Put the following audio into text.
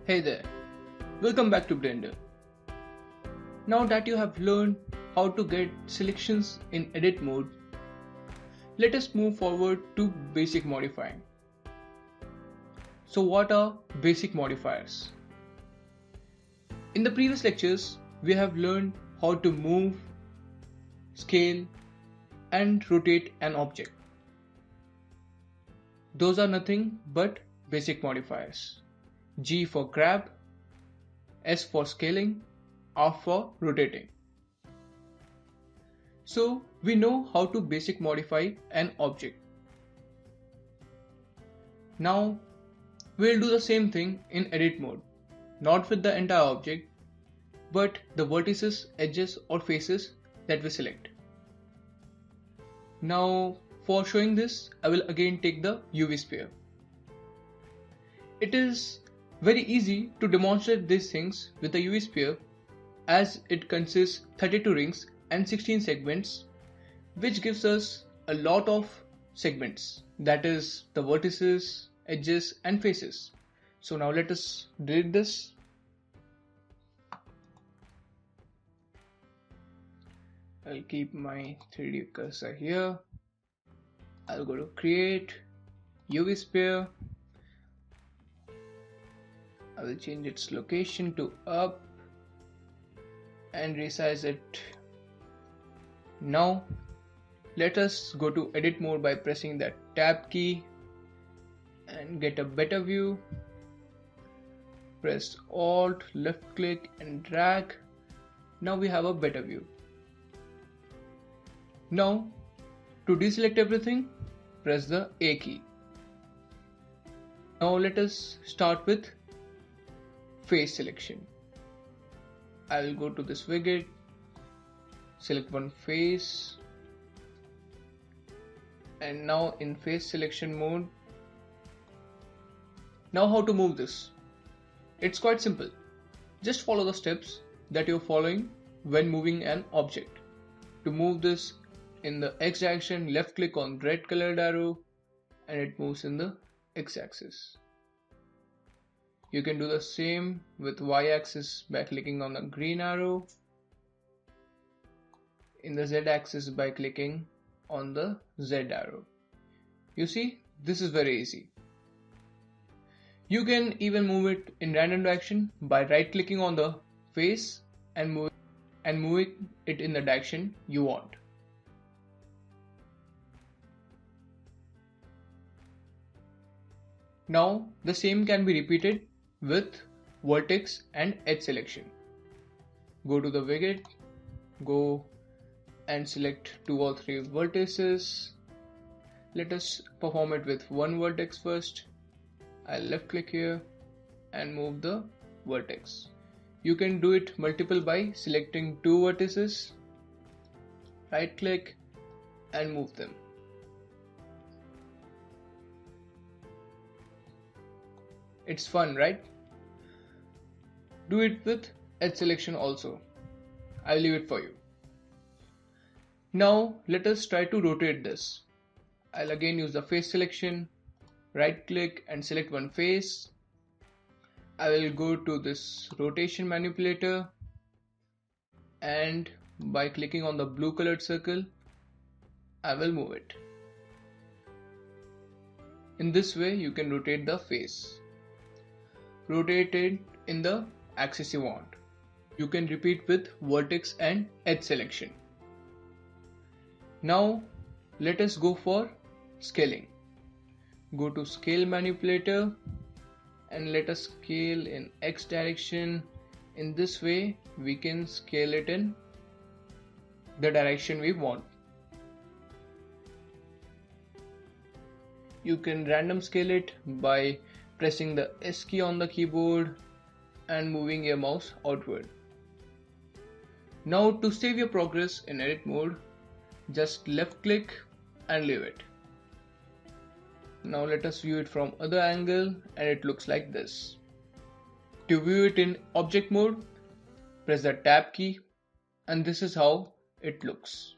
Hey there, welcome back to Blender. Now that you have learned how to get selections in edit mode, let us move forward to basic modifying. So what are basic modifiers? In the previous lectures, we have learned how to move, scale, and rotate an object. Those are nothing but basic modifiers. G for grab, S for scaling, R for rotating. So we know how to basic modify an object. Now we'll do the same thing in edit mode, not with the entire object, but the vertices, edges or faces that we select. Now for showing this, I will again take the UV sphere. It is very easy to demonstrate these things with the UV sphere as it consists 32 rings and 16 segments, which gives us a lot of segments, that is the vertices, edges and faces. So now let us delete this. I'll keep my 3D cursor here. I'll go to create, UV sphere. I will change its location to up and resize it. Now let us go to edit mode by pressing the tab key and get a better view. Press Alt, left click and drag. Now we have a better view. Now to deselect everything, press the A key. Now let us start with face selection. I will go to this widget, select one face, and now in face selection mode. Now how to move this? It's quite simple. Just follow the steps that you're following when moving an object. To move this in the X direction, left click on red colored arrow and it moves in the X axis. You can do the same with Y axis by clicking on the green arrow, in the Z axis by clicking on the Z arrow. You see, this is very easy. You can even move it in random direction by right clicking on the face and moving it in the direction you want. Now the same can be repeated with vertex and edge selection. Go to the widget, go and select 2 or 3 vertices. Let us perform it with one vertex first. I'll left click here and move the vertex. You can do it multiple by selecting 2 vertices, right click and move them. It's fun, right? Do it with edge selection also. I'll leave it for you. Now let us try to rotate this. I'll again use the face selection, right click and select one face. I will go to this rotation manipulator and by clicking on the blue colored circle, I will move it. In this way you can rotate the face. Rotate it in the axis you want. You can repeat with vertex and edge selection. Now let us go for scaling. Go to scale manipulator and let us scale in X direction. In this way we can scale it in the direction we want. You can random scale it by pressing the S key on the keyboard and moving your mouse outward. Now to save your progress in edit mode, just left click and leave it. Now let us view it from other angle and it looks like this. To view it in object mode, press the tab key and this is how it looks.